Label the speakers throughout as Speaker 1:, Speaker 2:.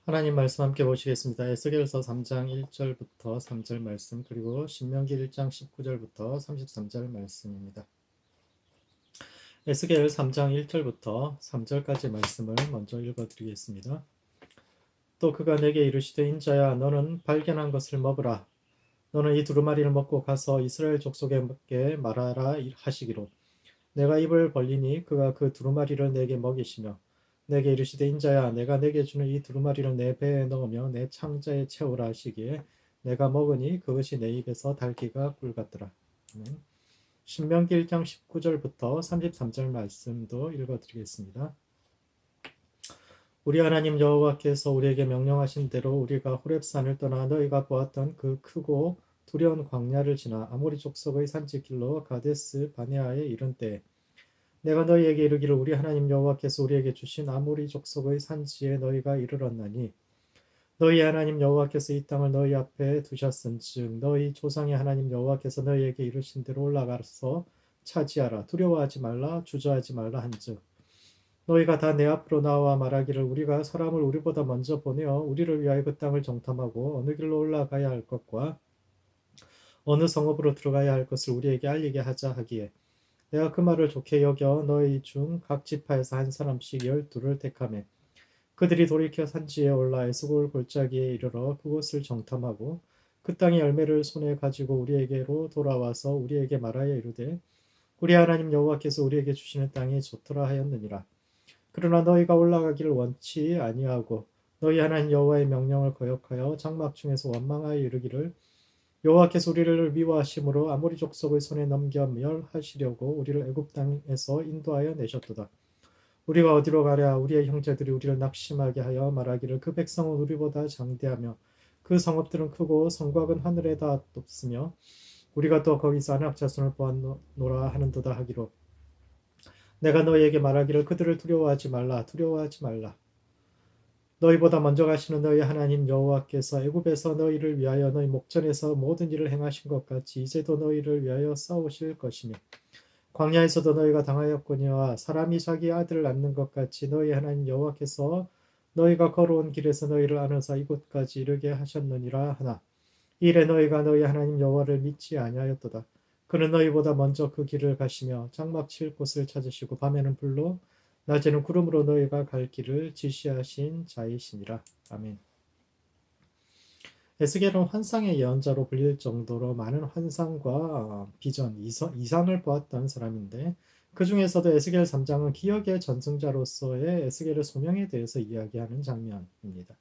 Speaker 1: 하나님 말씀 함께 보시겠습니다. 에스겔서 3장 1절부터 3절 말씀, 그리고 신명기 1장 19절부터 33절 말씀입니다. 에스겔 3장 1절부터 3절까지 말씀을 먼저 읽어드리겠습니다. 또 그가 내게 이르시되 인자야 너는 발견한 것을 먹으라. 너는 이 두루마리를 먹고 가서 이스라엘 족속에게 말하라 하시기로. 내가 입을 벌리니 그가 그 두루마리를 내게 먹이시며 내게 이르시되 인자야 내가 내게 주는 이 두루마리를 내 배에 넣으며 내 창자에 채우라 하시기에 내가 먹으니 그것이 내 입에서 달기가 꿀 같더라. 아멘. 신명기 1장 19절부터 33절 말씀도 읽어드리겠습니다. 우리 하나님 여호와께서 우리에게 명령하신 대로 우리가 호렙산을 떠나 너희가 보았던 그 크고 두려운 광야를 지나 아모리 족속의 산지길로 가데스 바네아에 이른 때에 내가 너희에게 이르기를 우리 하나님 여호와께서 우리에게 주신 아모리 족속의 산지에 너희가 이르렀나니 너희 하나님 여호와께서 이 땅을 너희 앞에 두셨은즉 너희 조상의 하나님 여호와께서 너희에게 이르신 대로 올라가서 차지하라. 두려워하지 말라. 주저하지 말라 한즉 너희가 다 내 앞으로 나와 말하기를 우리가 사람을 우리보다 먼저 보내어 우리를 위하여 그 땅을 정탐하고 어느 길로 올라가야 할 것과 어느 성읍으로 들어가야 할 것을 우리에게 알리게 하자 하기에 내가 그 말을 좋게 여겨 너희 중 각 지파에서 한 사람씩 12를 택하매 그들이 돌이켜 산지에 올라 에스골 골짜기에 이르러 그곳을 정탐하고 그 땅의 열매를 손에 가지고 우리에게로 돌아와서 우리에게 말하여 이르되 우리 하나님 여호와께서 우리에게 주시는 땅이 좋더라 하였느니라. 그러나 너희가 올라가기를 원치 아니하고 너희 하나님 여호와의 명령을 거역하여 장막 중에서 원망하여 이르기를 여호와께서 우리를 미워하심으로 아모리 족속의 손에 넘겨 멸하시려고 우리를 애굽 땅에서 인도하여 내셨도다. 우리가 어디로 가랴 우리의 형제들이 우리를 낙심하게 하여 말하기를 그 백성은 우리보다 장대하며 그 성읍들은 크고 성곽은 하늘에 닿았으며 우리가 또 거기서 아낙 자손을 보았노라 하는도다 하기로 내가 너희에게 말하기를 그들을 두려워하지 말라 두려워하지 말라. 너희보다 먼저 가시는 너희 하나님 여호와께서 애굽에서 너희를 위하여 너희 목전에서 모든 일을 행하신 것 같이 이제도 너희를 위하여 싸우실 것이며 광야에서도 너희가 당하였거니와 사람이 자기 아들을 낳는 것 같이 너희 하나님 여호와께서 너희가 걸어온 길에서 너희를 안으사 이곳까지 이르게 하셨느니라 하나 이래 너희가 너희 하나님 여호와를 믿지 아니하였도다. 그는 너희보다 먼저 그 길을 가시며 장막 칠 곳을 찾으시고 밤에는 불로 낮에는 구름으로 너희가 갈 길을 지시하신 자이시니라. 아멘. 에스겔은 환상의 예언자로 불릴 정도로 많은 환상과 비전, 이상을 보았던 사람인데 그 중에서도 에스겔 3장은 기억의 전승자로서의 에스겔의 소명에 대해서 이야기하는 장면입니다.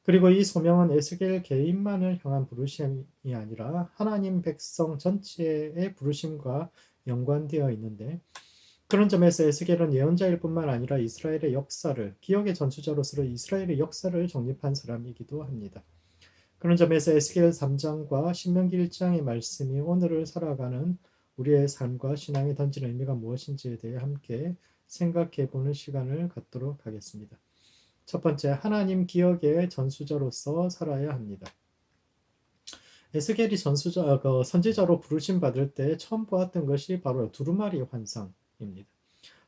Speaker 1: 그리고 이 소명은 에스겔 개인만을 향한 부르심이 아니라 하나님 백성 전체의 부르심과 연관되어 있는데 그런 점에서 에스겔은 예언자일 뿐만 아니라 이스라엘의 역사를 기억의 전수자로서 이스라엘의 역사를 정립한 사람이기도 합니다. 그런 점에서 에스겔 3장과 신명기 1장의 말씀이 오늘을 살아가는 우리의 삶과 신앙에 던지는 의미가 무엇인지에 대해 함께 생각해 보는 시간을 갖도록 하겠습니다. 첫 번째, 하나님 기억의 전수자로서 살아야 합니다. 에스겔이 선지자로 부르심 받을 때 처음 보았던 것이 바로 두루마리 환상입니다.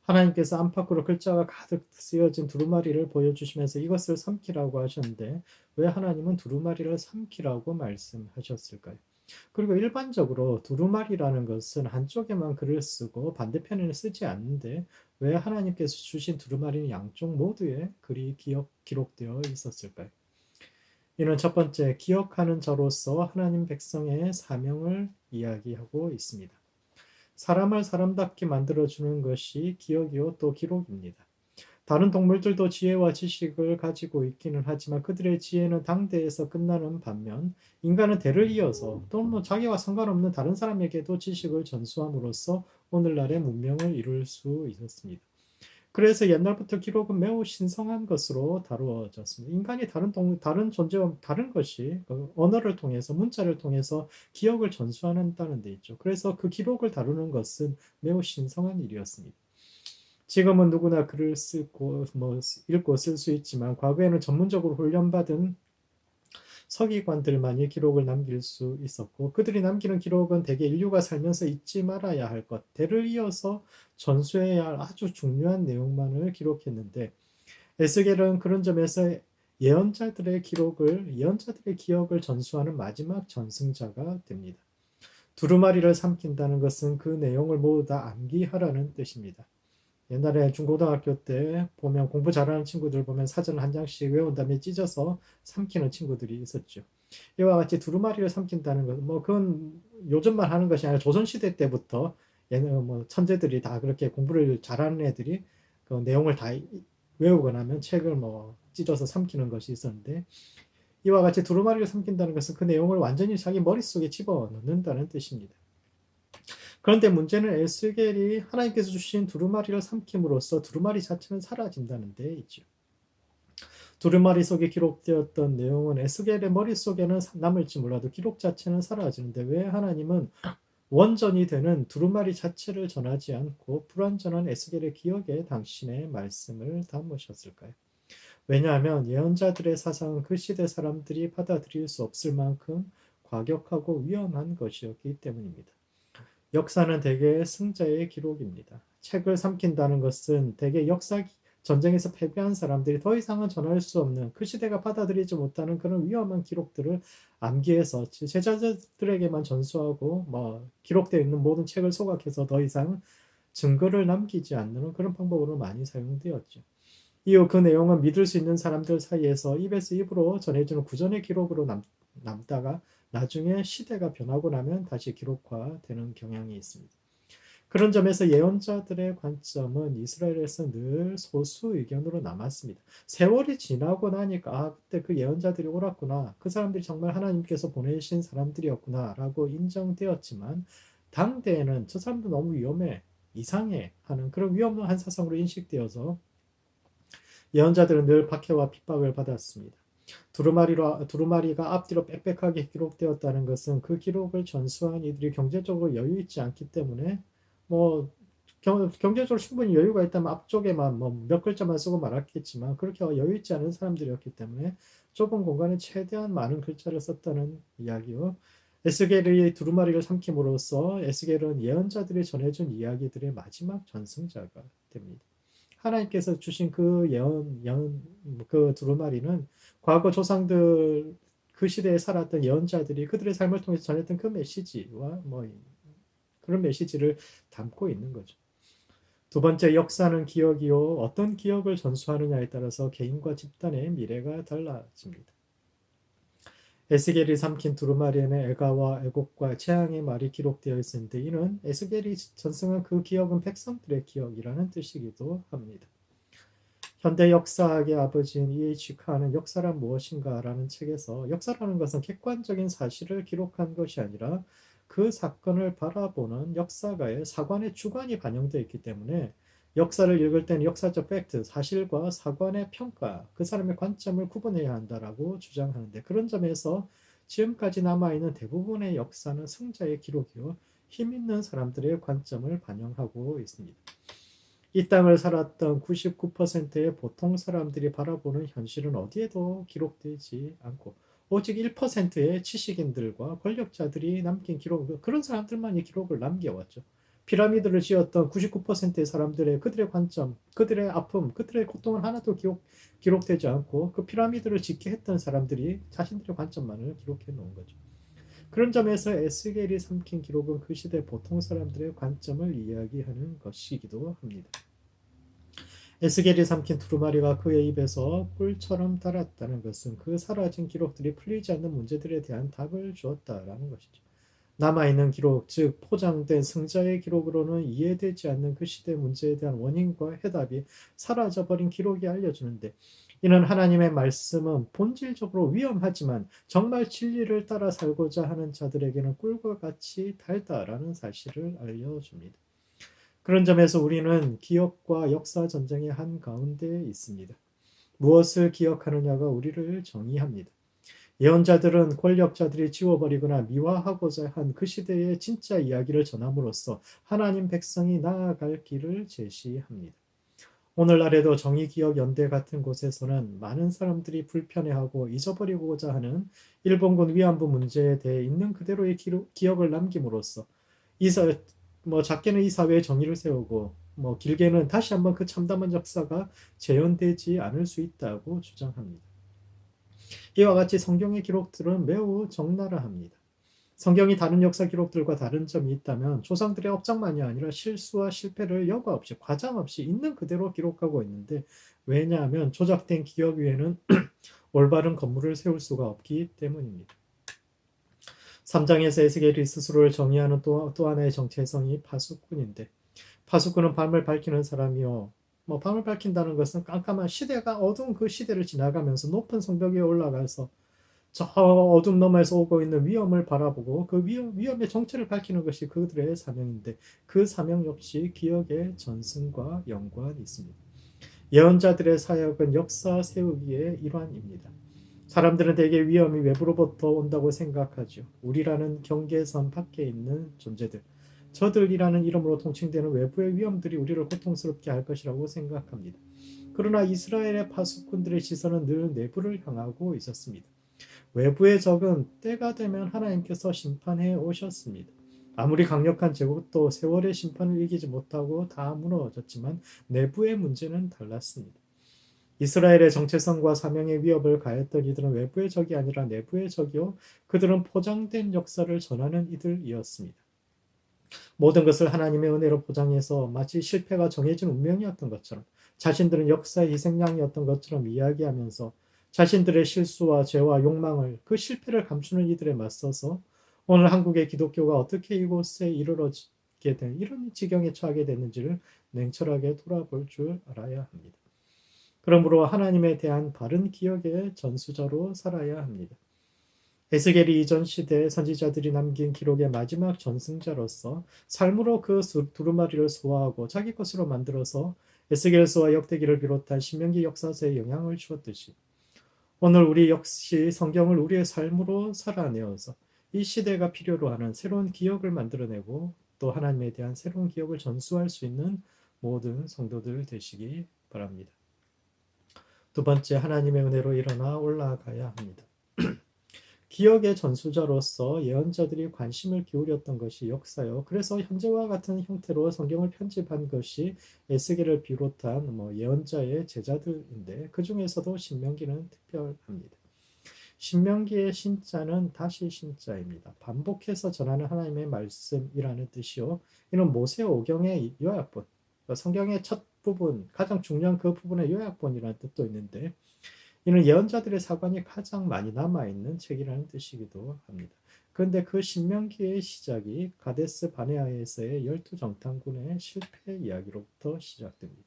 Speaker 1: 하나님께서 안팎으로 글자가 가득 쓰여진 두루마리를 보여주시면서 이것을 삼키라고 하셨는데 왜 하나님은 두루마리를 삼키라고 말씀하셨을까요? 그리고 일반적으로 두루마리라는 것은 한쪽에만 글을 쓰고 반대편에는 쓰지 않는데 왜 하나님께서 주신 두루마리는 양쪽 모두에 글이 기록되어 있었을까요? 이는 첫 번째, 기억하는 자로서 하나님 백성의 사명을 이야기하고 있습니다. 사람을 사람답게 만들어주는 것이 기억이요 또 기록입니다. 다른 동물들도 지혜와 지식을 가지고 있기는 하지만 그들의 지혜는 당대에서 끝나는 반면 인간은 대를 이어서 또는 자기와 상관없는 다른 사람에게도 지식을 전수함으로써 오늘날의 문명을 이룰 수 있었습니다. 그래서 옛날부터 기록은 매우 신성한 것으로 다루어졌습니다. 인간이 다른 존재와 다른 것이 언어를 통해서 문자를 통해서 기억을 전수한다는 데 있죠. 그래서 그 기록을 다루는 것은 매우 신성한 일이었습니다. 지금은 누구나 글을 쓰고 읽고 쓸 수 있지만 과거에는 전문적으로 훈련받은 서기관들만이 기록을 남길 수 있었고 그들이 남기는 기록은 대개 인류가 살면서 잊지 말아야 할 것, 대를 이어서 전수해야 할 아주 중요한 내용만을 기록했는데 에스겔은 그런 점에서 예언자들의 기억을 전수하는 마지막 전승자가 됩니다. 두루마리를 삼킨다는 것은 그 내용을 모두 다 암기하라는 뜻입니다. 옛날에 중고등학교 때 보면 공부 잘하는 친구들 보면 사전 한 장씩 외운 다음에 찢어서 삼키는 친구들이 있었죠. 이와 같이 두루마리를 삼킨다는 것, 뭐 그건 요즘만 하는 것이 아니라 조선시대 때부터 얘는 뭐 천재들이 다 그렇게 공부를 잘하는 애들이 그 내용을 다 외우고 나면 책을 뭐 찢어서 삼키는 것이 있었는데, 이와 같이 두루마리를 삼킨다는 것은 그 내용을 완전히 자기 머릿속에 집어넣는다는 뜻입니다. 그런데 문제는 에스겔이 하나님께서 주신 두루마리를 삼킴으로써 두루마리 자체는 사라진다는 데 있죠. 두루마리 속에 기록되었던 내용은 에스겔의 머릿속에는 남을지 몰라도 기록 자체는 사라지는데 왜 하나님은 원전이 되는 두루마리 자체를 전하지 않고 불완전한 에스겔의 기억에 당신의 말씀을 담으셨을까요? 왜냐하면 예언자들의 사상은 그 시대 사람들이 받아들일 수 없을 만큼 과격하고 위험한 것이었기 때문입니다. 역사는 대개 승자의 기록입니다. 책을 삼킨다는 것은 대개 전쟁에서 패배한 사람들이 더 이상은 전할 수 없는, 그 시대가 받아들이지 못하는 그런 위험한 기록들을 암기해서 제자들에게만 전수하고 기록되어 있는 모든 책을 소각해서 더 이상 증거를 남기지 않는 그런 방법으로 많이 사용되었죠. 이후 그 내용은 믿을 수 있는 사람들 사이에서 입에서 입으로 전해지는 구전의 기록으로 남다가 나중에 시대가 변하고 나면 다시 기록화되는 경향이 있습니다. 그런 점에서 예언자들의 관점은 이스라엘에서 늘 소수 의견으로 남았습니다. 세월이 지나고 나니까 그때 그 예언자들이 옳았구나, 그 사람들이 정말 하나님께서 보내신 사람들이었구나 라고 인정되었지만, 당대에는 저 사람도 너무 위험해, 이상해 하는 그런 위험한 사상으로 인식되어서 예언자들은 늘 박해와 핍박을 받았습니다. 두루마리가 앞뒤로 빽빽하게 기록되었다는 것은 그 기록을 전수한 이들이 경제적으로 여유 있지 않기 때문에, 뭐 경제적으로 충분히 여유가 있다면 앞쪽에만 몇 글자만 쓰고 말았겠지만, 그렇게 여유 있지 않은 사람들이었기 때문에 좁은 공간에 최대한 많은 글자를 썼다는 이야기요. 에스겔의 두루마리를 삼킴으로써 에스겔은 예언자들이 전해준 이야기들의 마지막 전승자가 됩니다. 하나님께서 주신 그 두루마리는 과거 조상들, 그 시대에 살았던 예언자들이 그들의 삶을 통해서 전했던 그 메시지와 그런 메시지를 담고 있는 거죠. 두 번째, 역사는 기억이요. 어떤 기억을 전수하느냐에 따라서 개인과 집단의 미래가 달라집니다. 에스겔이 삼킨 두루마리에는 애가와 애곡과 재앙의 말이 기록되어 있었는데, 이는 에스겔이 전승한 그 기억은 백성들의 기억이라는 뜻이기도 합니다. 현대 역사학의 아버지인 E.H. 칸은 역사란 무엇인가 라는 책에서, 역사라는 것은 객관적인 사실을 기록한 것이 아니라 그 사건을 바라보는 역사가의 사관의 주관이 반영되어 있기 때문에, 역사를 읽을 때는 역사적 팩트, 사실과 사관의 평가, 그 사람의 관점을 구분해야 한다라고 주장하는데, 그런 점에서 지금까지 남아있는 대부분의 역사는 승자의 기록이요, 힘 있는 사람들의 관점을 반영하고 있습니다. 이 땅을 살았던 99%의 보통 사람들이 바라보는 현실은 어디에도 기록되지 않고, 오직 1%의 지식인들과 권력자들이 남긴 기록, 그런 사람들만이 기록을 남겨왔죠. 피라미드를 지었던 99%의 사람들의, 그들의 관점, 그들의 아픔, 그들의 고통은 하나도 기록되지 않고, 그 피라미드를 짓게 했던 사람들이 자신들의 관점만을 기록해 놓은 거죠. 그런 점에서 에스겔이 삼킨 기록은 그 시대 보통 사람들의 관점을 이야기하는 것이기도 합니다. 에스겔이 삼킨 두루마리가 그의 입에서 꿀처럼 달았다는 것은 그 사라진 기록들이 풀리지 않는 문제들에 대한 답을 주었다라는 것이죠. 남아있는 기록, 즉 포장된 승자의 기록으로는 이해되지 않는 그 시대 문제에 대한 원인과 해답이 사라져버린 기록이 알려주는데, 이는 하나님의 말씀은 본질적으로 위험하지만 정말 진리를 따라 살고자 하는 자들에게는 꿀과 같이 달다라는 사실을 알려줍니다. 그런 점에서 우리는 기억과 역사 전쟁의 한가운데 있습니다. 무엇을 기억하느냐가 우리를 정의합니다. 예언자들은 권력자들이 지워버리거나 미화하고자 한 그 시대의 진짜 이야기를 전함으로써 하나님 백성이 나아갈 길을 제시합니다. 오늘날에도 정의기억연대 같은 곳에서는 많은 사람들이 불편해하고 잊어버리고자 하는 일본군 위안부 문제에 대해 있는 그대로의 기억을 남김으로써 작게는 이 사회의 정의를 세우고, 길게는 다시 한번 그 참담한 역사가 재현되지 않을 수 있다고 주장합니다. 이와 같이 성경의 기록들은 매우 적나라합니다. 성경이 다른 역사 기록들과 다른 점이 있다면 조상들의 업적만이 아니라 실수와 실패를 여과 없이 과장 없이 있는 그대로 기록하고 있는데, 왜냐하면 조작된 기억 위에는 올바른 건물을 세울 수가 없기 때문입니다. 3장에서 에스겔이 스스로를 정의하는 또 하나의 정체성이 파수꾼인데, 파수꾼은 밤을 밝히는 사람이요. 밤을 밝힌다는 것은 깜깜한 시대가 어두운 그 시대를 지나가면서 높은 성벽 위에 올라가서 저 어둠 너머에서 오고 있는 위험을 바라보고 그 위험의 정체를 밝히는 것이 그들의 사명인데, 그 사명 역시 기억의 전승과 연관이 있습니다. 예언자들의 사역은 역사 세우기의 일환입니다. 사람들은 대개 위험이 외부로부터 온다고 생각하죠. 우리라는 경계선 밖에 있는 존재들, 저들이라는 이름으로 통칭되는 외부의 위험들이 우리를 고통스럽게 할 것이라고 생각합니다. 그러나 이스라엘의 파수꾼들의 시선은 늘 내부를 향하고 있었습니다. 외부의 적은 때가 되면 하나님께서 심판해 오셨습니다. 아무리 강력한 제국도 세월의 심판을 이기지 못하고 다 무너졌지만 내부의 문제는 달랐습니다. 이스라엘의 정체성과 사명의 위협을 가했던 이들은 외부의 적이 아니라 내부의 적이요, 그들은 포장된 역사를 전하는 이들이었습니다. 모든 것을 하나님의 은혜로 포장해서 마치 실패가 정해진 운명이었던 것처럼, 자신들은 역사의 희생양이었던 것처럼 이야기하면서 자신들의 실수와 죄와 욕망을, 그 실패를 감추는 이들에 맞서서 오늘 한국의 기독교가 어떻게 이곳에 이르러지게 된 이런 지경에 처하게 됐는지를 냉철하게 돌아볼 줄 알아야 합니다. 그러므로 하나님에 대한 바른 기억의 전수자로 살아야 합니다. 에스겔이 이전 시대 선지자들이 남긴 기록의 마지막 전승자로서 삶으로 그 두루마리를 소화하고 자기 것으로 만들어서 에스겔서와 역대기를 비롯한 신명기 역사서에 영향을 주었듯이, 오늘 우리 역시 성경을 우리의 삶으로 살아내어서 이 시대가 필요로 하는 새로운 기억을 만들어내고 또 하나님에 대한 새로운 기억을 전수할 수 있는 모든 성도들 되시기 바랍니다. 두 번째, 하나님의 은혜로 일어나 올라가야 합니다. 기억의 전수자로서 예언자들이 관심을 기울였던 것이 역사요. 그래서 현재와 같은 형태로 성경을 편집한 것이 에스겔을 비롯한 예언자의 제자들인데, 그 중에서도 신명기는 특별합니다. 신명기의 신자는 다시 신자입니다. 반복해서 전하는 하나님의 말씀이라는 뜻이요. 이는 모세오경의 요약본, 성경의 첫 부분, 가장 중요한 그 부분의 요약본이라는 뜻도 있는데, 이는 예언자들의 사관이 가장 많이 남아있는 책이라는 뜻이기도 합니다. 그런데 그 신명기의 시작이 가데스 바네아에서의 12정탐꾼의 실패 이야기로부터 시작됩니다.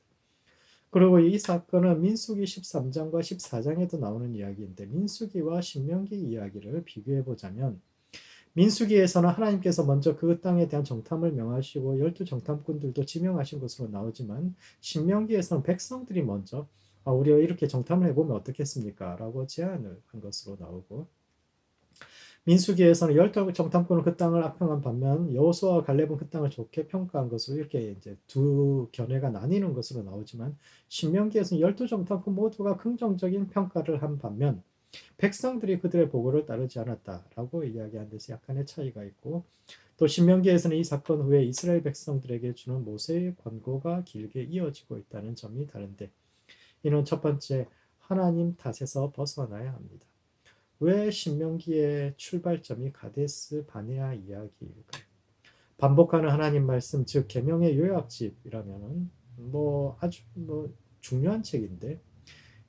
Speaker 1: 그리고 이 사건은 민수기 13장과 14장에도 나오는 이야기인데, 민수기와 신명기 이야기를 비교해 보자면, 민수기에서는 하나님께서 먼저 그 땅에 대한 정탐을 명하시고 12정탐꾼들도 지명하신 것으로 나오지만, 신명기에서는 백성들이 먼저 우리가 이렇게 정탐을 해보면 어떻겠습니까? 라고 제안을 한 것으로 나오고, 민수기에서는 12정탐꾼은 그 땅을 악평한 반면 여호수아와 갈렙은 그 땅을 좋게 평가한 것으로 이렇게 이제 두 견해가 나뉘는 것으로 나오지만, 신명기에서는 12정탐꾼 모두가 긍정적인 평가를 한 반면 백성들이 그들의 보고를 따르지 않았다라고 이야기한 데서 약간의 차이가 있고, 또 신명기에서는 이 사건 후에 이스라엘 백성들에게 주는 모세의 권고가 길게 이어지고 있다는 점이 다른데, 이는 첫 번째, 하나님 탓에서 벗어나야 합니다. 왜 신명기의 출발점이 가데스 바네아 이야기일까요? 반복하는 하나님 말씀, 즉 계명의 요약집이라면은 아주 중요한 책인데,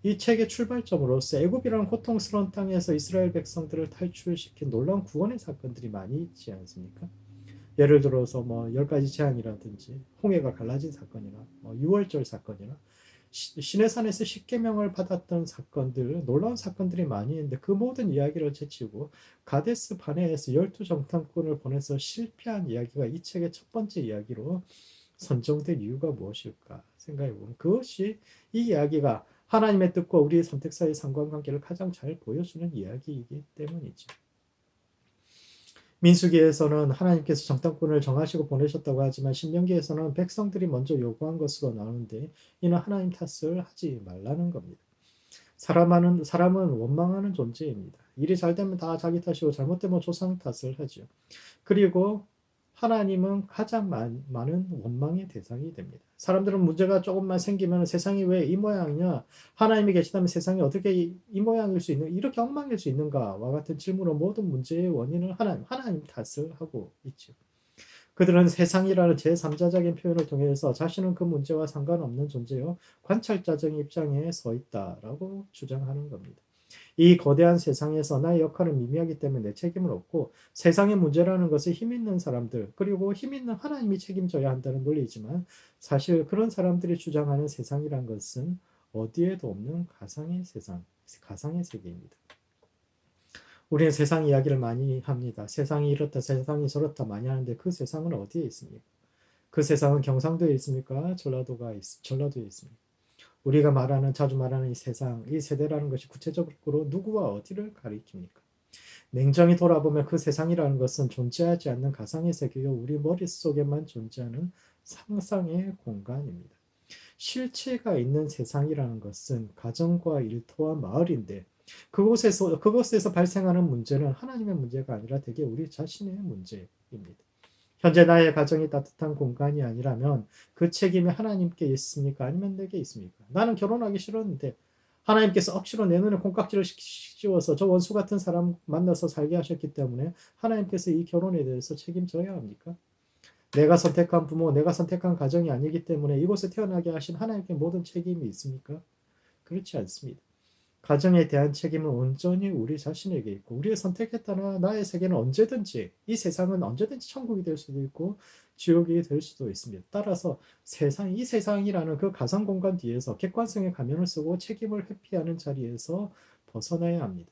Speaker 1: 이 책의 출발점으로서 애굽이라는 고통스러운 땅에서 이스라엘 백성들을 탈출시킨 놀라운 구원의 사건들이 많이 있지 않습니까? 예를 들어서 10가지 재앙이라든지 홍해가 갈라진 사건이나 유월절 사건이나 시내산에서 십계명을 받았던 사건들, 놀라운 사건들이 많이 있는데, 그 모든 이야기를 제치고 가데스 바네아에서 12정탐꾼을 보내서 실패한 이야기가 이 책의 첫 번째 이야기로 선정된 이유가 무엇일까 생각해 보면, 그것이 이 이야기가 하나님의 뜻과 우리의 선택 사이의 상관관계를 가장 잘 보여주는 이야기이기 때문이죠. 민수기에서는 하나님께서 정탐꾼을 정하시고 보내셨다고 하지만, 신명기에서는 백성들이 먼저 요구한 것으로 나오는데, 이는 하나님 탓을 하지 말라는 겁니다. 사람은 원망하는 존재입니다. 일이 잘 되면 다 자기 탓이고 잘못되면 조상 탓을 하죠. 그리고 하나님은 가장 많은 원망의 대상이 됩니다. 사람들은 문제가 조금만 생기면 세상이 왜 이 모양이냐? 하나님이 계시다면 세상이 어떻게 이 모양일 수 있는, 이렇게 엉망일 수 있는가와 같은 질문으로 모든 문제의 원인을 하나님 탓을 하고 있죠. 그들은 세상이라는 제3자적인 표현을 통해서 자신은 그 문제와 상관없는 존재요, 관찰자적인 입장에 서 있다라고 주장하는 겁니다. 이 거대한 세상에서 나의 역할은 미미하기 때문에 내 책임은 없고, 세상의 문제라는 것은 힘 있는 사람들, 그리고 힘 있는 하나님이 책임져야 한다는 논리이지만, 사실 그런 사람들이 주장하는 세상이란 것은 어디에도 없는 가상의 세상, 가상의 세계입니다. 우리는 세상 이야기를 많이 합니다. 세상이 이렇다, 세상이 저렇다 많이 하는데 그 세상은 어디에 있습니까? 그 세상은 경상도에 있습니까? 전라도에 있습니까? 우리가 자주 말하는 이 세상, 이 세대라는 것이 구체적으로 누구와 어디를 가리킵니까? 냉정히 돌아보면 그 세상이라는 것은 존재하지 않는 가상의 세계요, 우리 머릿속에만 존재하는 상상의 공간입니다. 실체가 있는 세상이라는 것은 가정과 일터와 마을인데, 그곳에서 발생하는 문제는 하나님의 문제가 아니라 대개 우리 자신의 문제입니다. 현재 나의 가정이 따뜻한 공간이 아니라면 그 책임이 하나님께 있습니까? 아니면 내게 있습니까? 나는 결혼하기 싫었는데 하나님께서 억지로 내 눈에 콩깍지를 씌워서 저 원수 같은 사람 만나서 살게 하셨기 때문에 하나님께서 이 결혼에 대해서 책임져야 합니까? 내가 선택한 부모, 내가 선택한 가정이 아니기 때문에 이곳에 태어나게 하신 하나님께 모든 책임이 있습니까? 그렇지 않습니다. 가정에 대한 책임은 온전히 우리 자신에게 있고, 우리의 선택에 따라 나의 세계는 언제든지, 이 세상은 언제든지 천국이 될 수도 있고 지옥이 될 수도 있습니다. 따라서 이 세상이라는 그 가상 공간 뒤에서 객관성의 가면을 쓰고 책임을 회피하는 자리에서 벗어나야 합니다.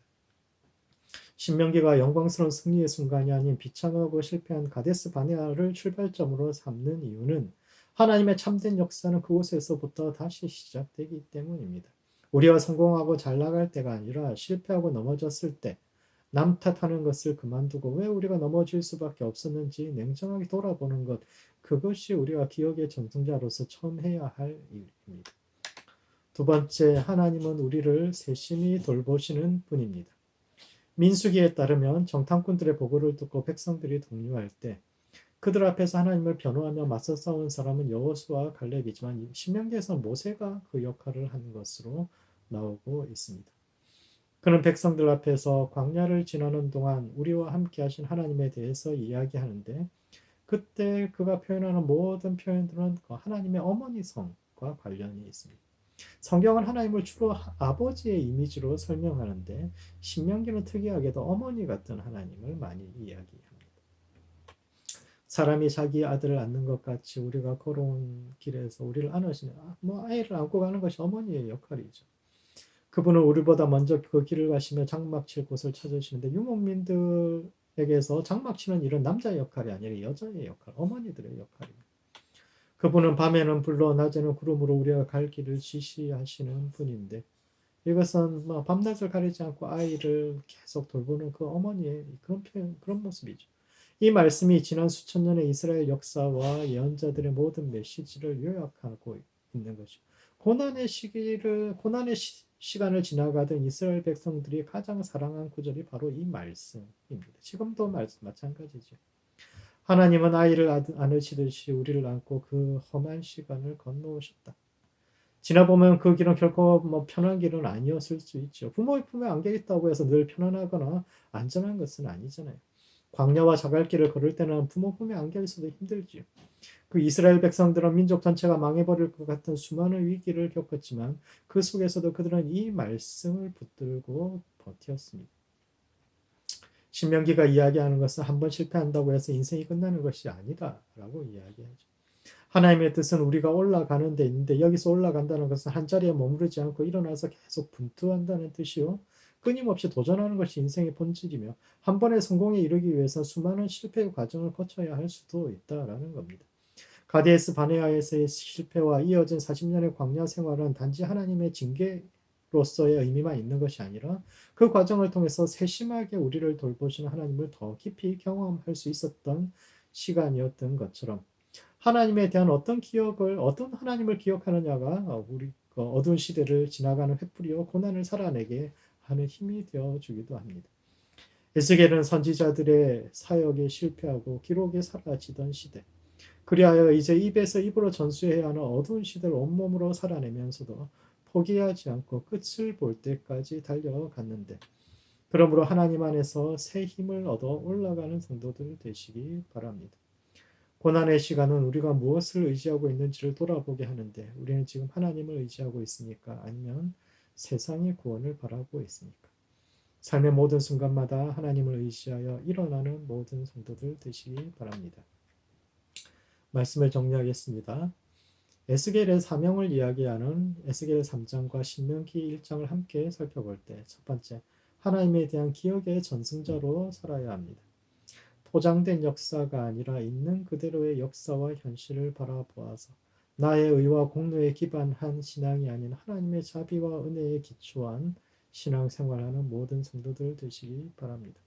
Speaker 1: 신명기가 영광스러운 승리의 순간이 아닌 비참하고 실패한 가데스 바네아를 출발점으로 삼는 이유는, 하나님의 참된 역사는 그곳에서부터 다시 시작되기 때문입니다. 우리가 성공하고 잘 나갈 때가 아니라 실패하고 넘어졌을 때 남 탓하는 것을 그만두고 왜 우리가 넘어질 수밖에 없었는지 냉정하게 돌아보는 것, 그것이 우리가 기억의 전승자로서 처음 해야 할 일입니다. 두 번째, 하나님은 우리를 세심히 돌보시는 분입니다. 민수기에 따르면 정탐꾼들의 보고를 듣고 백성들이 동요할 때 그들 앞에서 하나님을 변호하며 맞서 싸운 사람은 여호수아와 갈렙이지만, 신명기에서는 모세가 그 역할을 한 것으로 나오고 있습니다. 그는 백성들 앞에서 광야를 지나는 동안 우리와 함께 하신 하나님에 대해서 이야기하는데, 그때 그가 표현하는 모든 표현들은 하나님의 어머니 성과 관련이 있습니다. 성경은 하나님을 주로 아버지의 이미지로 설명하는데, 신명기는 특이하게도 어머니 같은 하나님을 많이 이야기합니다. 사람이 자기 아들을 안는 것 같이 우리가 걸어온 길에서 우리를 안으시는, 아이를 안고 가는 것이 어머니의 역할이죠. 그분은 우리보다 먼저 그 길을 가시며 장막 칠 곳을 찾으시는데, 유목민들에게서 장막 치는 일은 남자의 역할이 아니라 여자의 역할, 어머니들의 역할입니다. 그분은 밤에는 불로 낮에는 구름으로 우리가 갈 길을 지시하시는 분인데, 이것은 밤낮을 가리지 않고 아이를 계속 돌보는 그 어머니의 그런 모습이죠. 이 말씀이 지난 수천 년의 이스라엘 역사와 예언자들의 모든 메시지를 요약하고 있는 것이죠. 고난의 시간을 지나가던 이스라엘 백성들이 가장 사랑한 구절이 바로 이 말씀입니다. 지금도 마찬가지죠. 하나님은 아이를 안으시듯이 우리를 안고 그 험한 시간을 건너오셨다. 지나보면 그 길은 결코 편한 길은 아니었을 수 있죠. 부모의 품에 안겨 있다고 해서 늘 편안하거나 안전한 것은 아니잖아요. 광야와 자갈길을 걸을 때는 부모 품에 안겨 있어도 힘들지요. 그 이스라엘 백성들은 민족 전체가 망해버릴 것 같은 수많은 위기를 겪었지만, 그 속에서도 그들은 이 말씀을 붙들고 버텼습니다. 신명기가 이야기하는 것은 한 번 실패한다고 해서 인생이 끝나는 것이 아니다라고 이야기하죠. 하나님의 뜻은 우리가 올라가는 데 있는데, 여기서 올라간다는 것은 한자리에 머무르지 않고 일어나서 계속 분투한다는 뜻이요, 끊임없이 도전하는 것이 인생의 본질이며, 한 번의 성공에 이르기 위해서 수많은 실패의 과정을 거쳐야 할 수도 있다라는 겁니다. 가데스 바네아에서의 실패와 이어진 40년의 광야 생활은 단지 하나님의 징계로서의 의미만 있는 것이 아니라, 그 과정을 통해서 세심하게 우리를 돌보시는 하나님을 더 깊이 경험할 수 있었던 시간이었던 것처럼, 하나님에 대한 어떤 하나님을 기억하느냐가 우리 어두운 시대를 지나가는 횃불이요 고난을 살아내게 하는 힘이 되어 주기도 합니다. 에스겔은 선지자들의 사역에 실패하고 기록에 사라지던 시대. 그리하여 이제 입에서 입으로 전수해야 하는 어두운 시대를 온몸으로 살아내면서도 포기하지 않고 끝을 볼 때까지 달려갔는데, 그러므로 하나님 안에서 새 힘을 얻어 올라가는 성도들 되시기 바랍니다. 고난의 시간은 우리가 무엇을 의지하고 있는지를 돌아보게 하는데, 우리는 지금 하나님을 의지하고 있습니까? 아니면 세상의 구원을 바라고 있습니까? 삶의 모든 순간마다 하나님을 의지하여 일어나는 모든 성도들 되시기 바랍니다. 말씀을 정리하겠습니다. 에스겔의 사명을 이야기하는 에스겔 3장과 신명기 1장을 함께 살펴볼 때, 첫 번째, 하나님에 대한 기억의 전승자로 살아야 합니다. 포장된 역사가 아니라 있는 그대로의 역사와 현실을 바라보아서 나의 의와 공로에 기반한 신앙이 아닌 하나님의 자비와 은혜에 기초한 신앙생활하는 모든 성도들 되시기 바랍니다.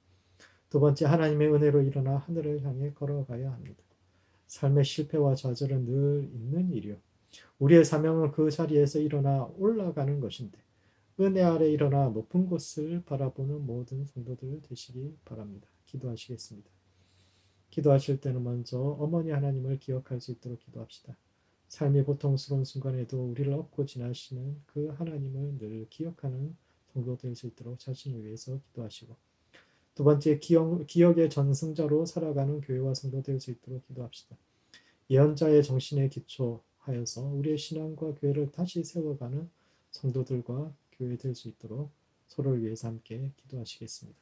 Speaker 1: 두 번째, 하나님의 은혜로 일어나 하늘을 향해 걸어가야 합니다. 삶의 실패와 좌절은 늘 있는 일이요. 우리의 사명은 그 자리에서 일어나 올라가는 것인데, 은혜 아래 일어나 높은 곳을 바라보는 모든 성도들 되시기 바랍니다. 기도하시겠습니다. 기도하실 때는 먼저 어머니 하나님을 기억할 수 있도록 기도합시다. 삶이 고통스러운 순간에도 우리를 업고 지나시는 그 하나님을 늘 기억하는 성도 될 수 있도록 자신을 위해서 기도하시고, 두 번째, 기억의 전승자로 살아가는 교회와 성도 될 수 있도록 기도합시다. 예언자의 정신에 기초하여서 우리의 신앙과 교회를 다시 세워가는 성도들과 교회 될 수 있도록 서로를 위해서 함께 기도하시겠습니다.